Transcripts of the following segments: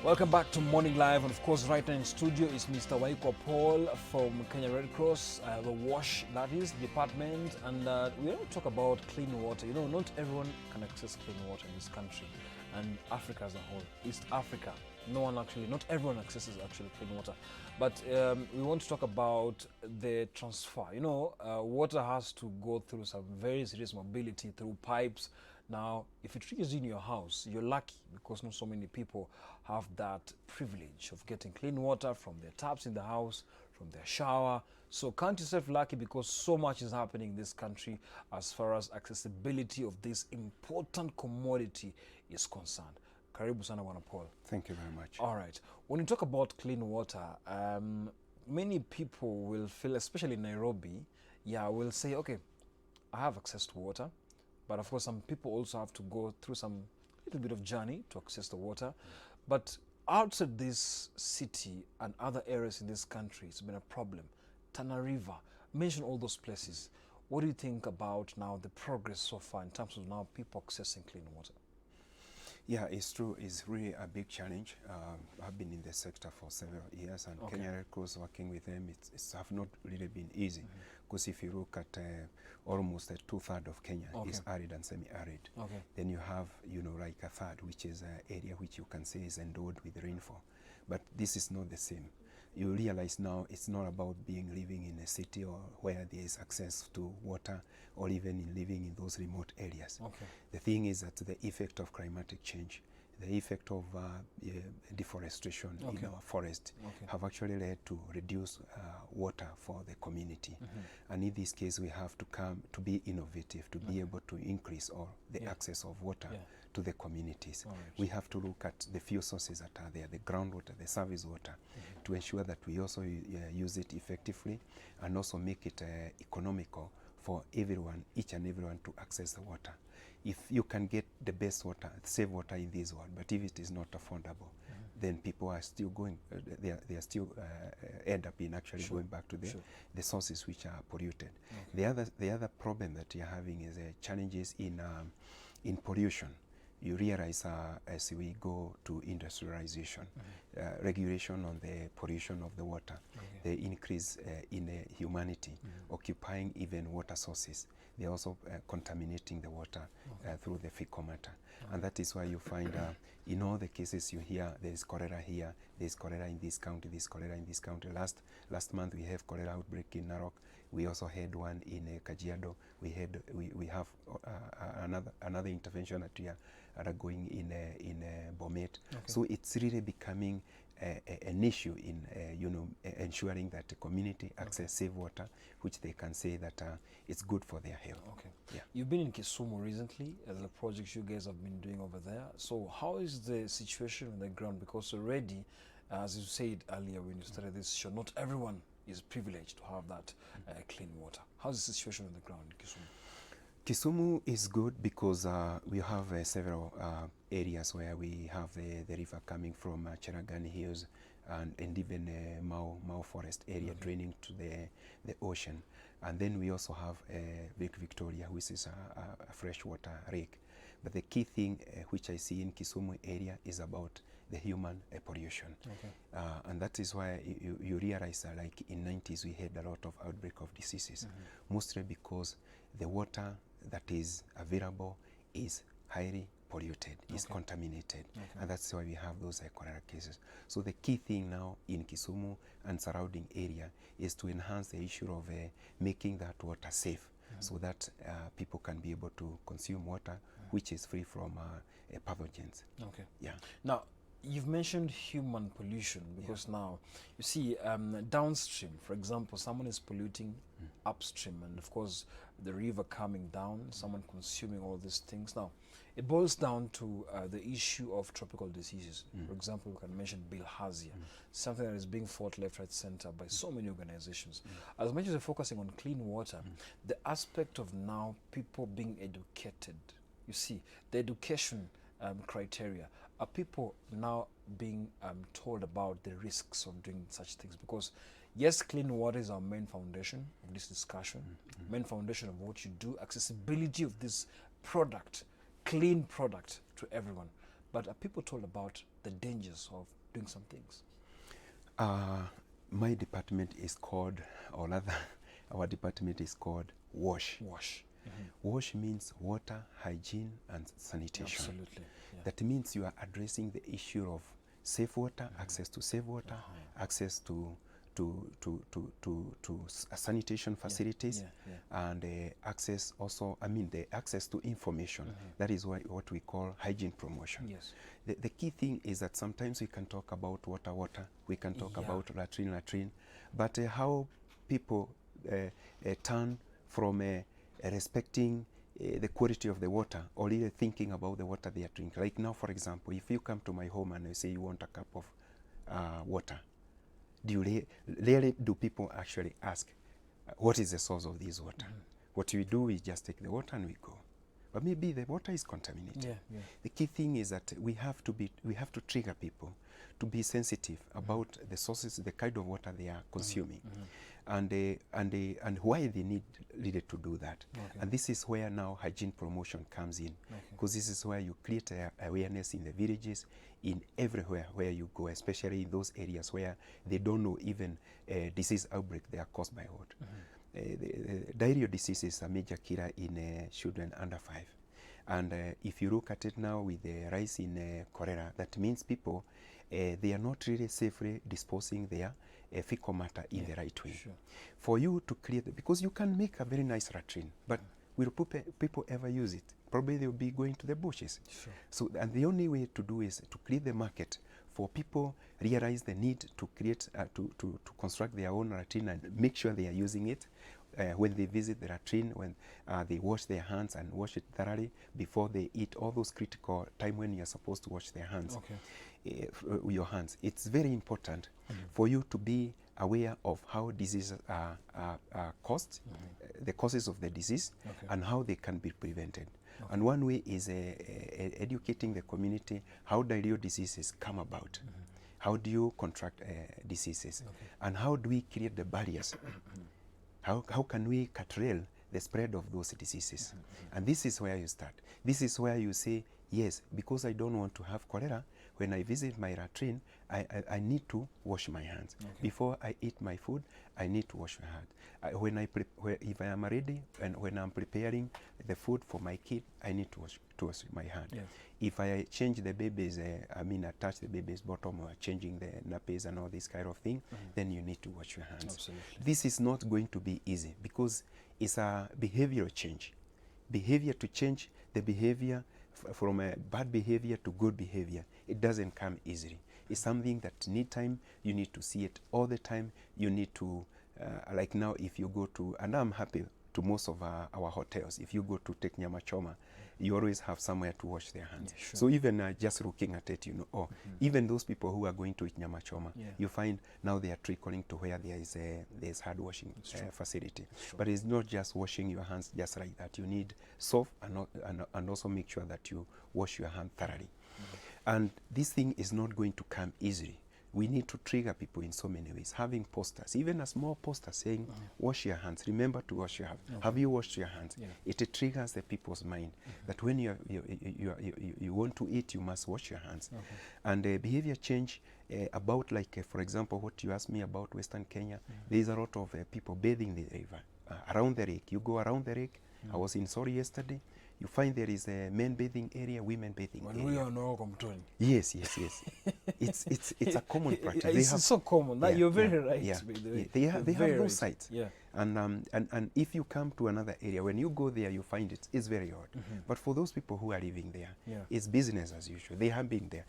Welcome back to Morning Live, and of course, right now in studio is Mr. Waiko Paul from Kenya Red Cross, the WASH, that is, department, and we're going to talk about clean water. You know, not everyone can access clean water in this country, and Africa as a whole, East Africa, not everyone accesses actually clean water. But we want to talk about the transfer. You know, water has to go through some very serious mobility through pipes. Now, if it reaches in your house, you're lucky because not so many people have that privilege of getting clean water from their taps in the house, from their shower. So count yourself lucky because so much is happening in this country as far as accessibility of this important commodity is concerned. Karibu sana Bwana Paul. Thank you very much. All right. When you talk about clean water, many people will feel, especially in Nairobi, will say, okay, I have access to water. But of course, some people also have to go through some little bit of journey to access the water. But outside this city and other areas in this country, it's been a problem. Tana River, mention all those places. What do you think about now the progress so far in terms of now people accessing clean water? Yeah, it's true. It's really a big challenge. I've been in the sector for several years, and Kenya Red Cross, working with them, it's have not really been easy. Because if you look at almost two-thirds of Kenya is arid and semi-arid. Then you have, like a third, which is an area which you can say is endowed with rainfall. But this is not the same. You realize now it's not about living in a city or where there is access to water, or even in living in those remote areas. The thing is that the effect of climatic change, the effect of deforestation in our forest have actually led to reduce water for the community. And in this case, we have to be innovative, to be able to increase the access of water to the communities. We have to look at the few sources that are there, the groundwater, the surface water, to ensure that we also use it effectively and also make it economical for everyone, each and everyone, to access the water. If you can get the best water, save water in this world, but if it is not affordable, then people are still going, they are still end up in actually going back to the sources which are polluted. The other problem that you're having is challenges in pollution. You realize as we go to industrialization, regulation on the pollution of the water, the increase in humanity occupying even water sources. They're also contaminating the water through the fecal matter. And that is why you find in all the cases you hear, there is cholera here, there is cholera in this county, there is cholera in this county. Last month we have cholera outbreak in Narok. We also had one in Kajiado. We have another intervention that we are going in Bomet. So it's really becoming an issue in ensuring that the community access safe water, which they can say that it's good for their health. You've been in Kisumu recently, the projects you guys have been doing over there. So how is the situation on the ground? Because already, as you said earlier when you started this show, not everyone is privileged to have that clean water. How's the situation on the ground in Kisumu? Kisumu is good because we have several areas where we have the river coming from Cherangani Hills and even Mau Forest area draining to the ocean. And then we also have Lake Victoria, which is a freshwater lake. But the key thing which I see in Kisumu area is about the human pollution. And that is why you realize that like in 90s we had a lot of outbreak of diseases, mostly because the water that is available is highly polluted, is contaminated. And that's why we have those cholera cases. So the key thing now in Kisumu and surrounding area is to enhance the issue of making that water safe, so that people can be able to consume water which is free from pathogens. Now, you've mentioned human pollution because now, you see, downstream, for example, someone is polluting upstream, and of course, the river coming down, someone consuming all these things. Now, it boils down to the issue of tropical diseases. For example, we can mention bilharzia, something that is being fought left, right, center by so many organizations. As much as we're focusing on clean water, the aspect of now people being educated, you see, the education criteria, are people now being told about the risks of doing such things? Because yes, clean water is our main foundation of this discussion, main foundation of what you do, accessibility of this product, clean product to everyone. but are people told about the dangers of doing some things? My department is called, or rather, our department is called WASH. WASH. WASH means water, hygiene, and sanitation. Absolutely. Yeah. That means you are addressing the issue of safe water, access to safe water, access to sanitation facilities, and access also, the access to information. That is what we call hygiene promotion. Yes. The key thing is that sometimes we can talk about water, we can talk about latrine, but how people turn from respecting the quality of the water, or either thinking about the water they are drinking. Like now, for example, if you come to my home and you say you want a cup of water, rarely do people actually ask, what is the source of this water? What we do is just take the water and we go. But maybe the water is contaminated. The key thing is that we have to trigger people to be sensitive about the sources, the kind of water they are consuming, and why they needed to do that. And this is where now hygiene promotion comes in, because this is where you create awareness in the villages, in everywhere where you go, especially in those areas where they don't know even disease outbreak they are caused by what. The diarrheal disease is a major killer in children under 5. And if you look at it now with the rise in cholera, that means people, they are not really safely disposing their fecal matter in the right way. For you to create, because you can make a very nice latrine, but will people ever use it? Probably they'll be going to the bushes. So, and the only way to do is to create the market for people realize the need to create, to construct their own latrine and make sure they are using it. When they visit the latrine, when they wash their hands and wash it thoroughly before they eat, all those critical time when you're supposed to wash their hands, with your hands. It's very important for you to be aware of how diseases are caused, the causes of the disease, and how they can be prevented. And one way is educating the community how diarrheal diseases come about. How do you contract diseases? And how do we create the barriers? How can we curtail the spread of those diseases? And this is where you start. This is where you say, yes, because I don't want to have cholera, when I visit my latrine, I need to wash my hands. Before I eat my food, I need to wash my hands. If I am ready and when I'm preparing the food for my kid, I need to wash my hand. If I change the baby's, touch the baby's bottom or changing the nappies and all this kind of thing, then you need to wash your hands. Absolutely. This is not going to be easy because it's a behavioral change. Behavior to change the behavior from a bad behavior to good behavior, it doesn't come easily. It's something that need time. You need to see it all the time. You need to, like now, if you go to, and I'm happy to most of our hotels, if you go to take Nyama Choma, you always have somewhere to wash their hands. So even just looking at it, you know, even those people who are going to eat Nyama Choma, you find now they are trickling to where there's hand washing facility. But it's not just washing your hands just like that. You need soap and also make sure that you wash your hand thoroughly. And this thing is not going to come easily. We need to trigger people in so many ways. Having posters, even a small poster saying, wash your hands, remember to wash your hands. Have you washed your hands? It triggers the people's mind that when you want to eat, you must wash your hands. And behavior change about, like, for example, what you asked me about Western Kenya, there is a lot of people bathing the river, around the lake. You go around the lake. I was in Sori yesterday. You find there is a men bathing area, women bathing area. We are no Komtoni. Yes. It's a common practice. It's so common. You're very right. By the way. They have those sites. Yeah. And if you come to another area, when you go there, you find it's very odd. But for those people who are living there, it's business as usual. They have been there.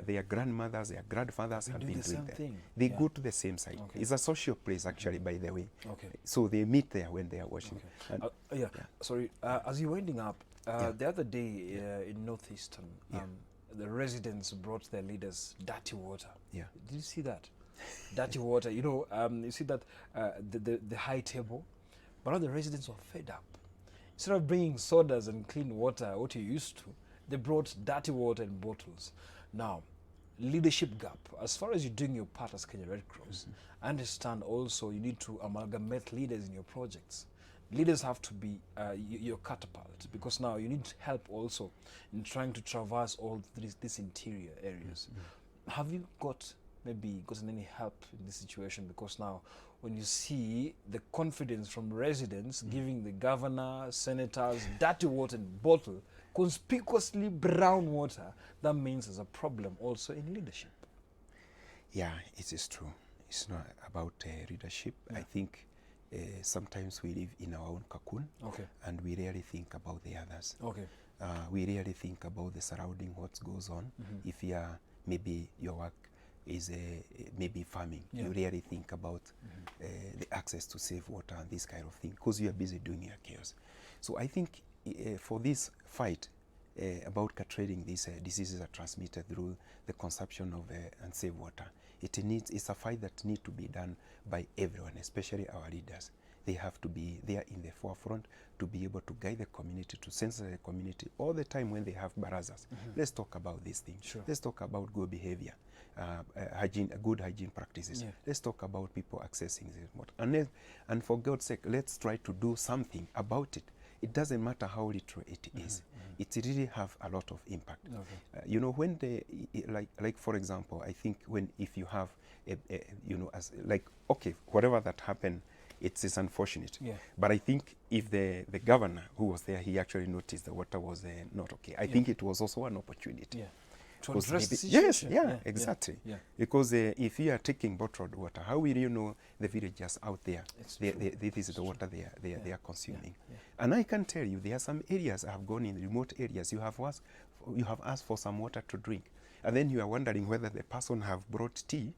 Their grandmothers, their grandfathers have been doing that. They go to the same site. It's a social place, actually, by the way. So they meet there when they are washing. Sorry, as you're winding up, the other day in Northeastern, the residents brought their leaders dirty water. Did you see that? Dirty water, you know, you see that the high table, but now the residents were fed up. Instead of bringing sodas and clean water, what you used to, they brought dirty water in bottles. Now, leadership gap. As far as you're doing your part as Kenya Red Cross, I understand also you need to amalgamate leaders in your projects. leaders have to be your catapult, because now you need help also in trying to traverse all these interior areas. Have you gotten any help in this situation? Because now when you see the confidence from residents giving the governor, senators dirty water in bottle, conspicuously brown water, that means there's a problem also in leadership. Yeah, it is true. It's not about leadership. I think sometimes we live in our own cocoon, and we rarely think about the others. We rarely think about the surrounding, what goes on. If you are, maybe your work is maybe farming, you rarely think about the access to safe water and this kind of thing, because you are busy doing your chaos. So I think for this fight about curtailing these diseases are transmitted through the consumption of unsafe water, it's a fight that needs to be done by everyone, especially our leaders. They have to be there in the forefront to be able to guide the community, to sensitize the community all the time when they have barazas. Let's talk about these things. Let's talk about good behavior, good hygiene practices. Let's talk about people accessing this water. And for God's sake, let's try to do something about it. It doesn't matter how little it is. It really have a lot of impact. You know, when like for example, I think if you have whatever that happened, it's unfortunate. But I think if the governor who was there, he actually noticed the water was not okay. I think it was also an opportunity. To address the situation. Yes, exactly. Because if you are taking bottled water, how will you know the villagers out there? This is the water they are consuming. And I can tell you, there are some areas I have gone in, remote areas, you have asked for some water to drink. And then you are wondering whether the person have brought tea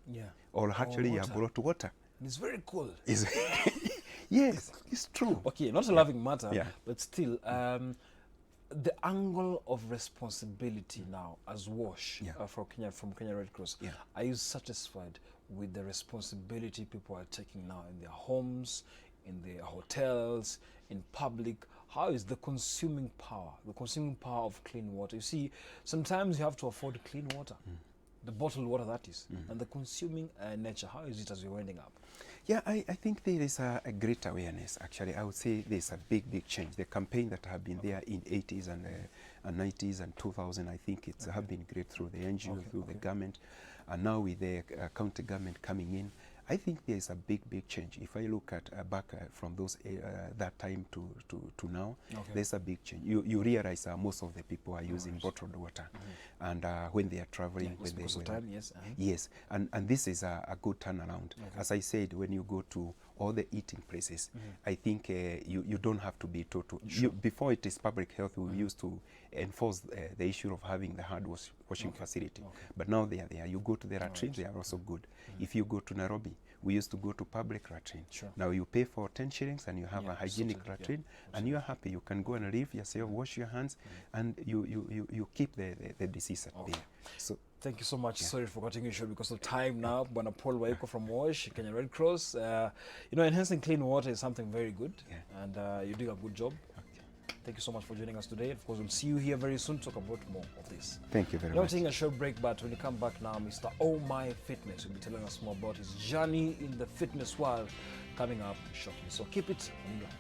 or actually you have brought water. It's very cool. Yes, it's true. Okay, not a laughing matter, but still, the angle of responsibility now as WASH from Kenya Red Cross, are you satisfied with the responsibility people are taking now in their homes, in their hotels, in public? How is the consuming power of clean water? You see, sometimes you have to afford clean water, the bottled water that is, and the consuming nature. How is it as you're winding up? Yeah, I think there is a great awareness. Actually, I would say there's a big change. The campaign that have been there in 80s and 90s and 2000, I think it's have been great through the NGO, through the government, and now with the county government coming in. I think there is a big change. If I look at back from those that time to now, there's a big change. You realize most of the people are using bottled water, and when they are traveling, when they yes, and this is a good turnaround. As I said, when you go to all the eating places, I think you don't have to be total. Before it is public health, we used to enforce the issue of having the hand washing facility, but now they are there. You go to the latrines, they are also good. If you go to Nairobi, we used to go to public latrine. Now you pay for 10 shillings and you have a hygienic latrine, and you are happy. You can go and leave yourself, wash your hands, and you keep the disease at bay. So thank you so much. Sorry for cutting you short because of time now. Bwana Paul Waiko from WASH, Kenya Red Cross. You know, enhancing clean water is something very good, and you're doing a good job. Thank you so much for joining us today. Of course, we'll see you here very soon to talk about more of this. Thank you very much. We're taking a short break, but when you come back now, Mr. Oh My Fitness will be telling us more about his journey in the fitness world coming up shortly. So keep it on the line.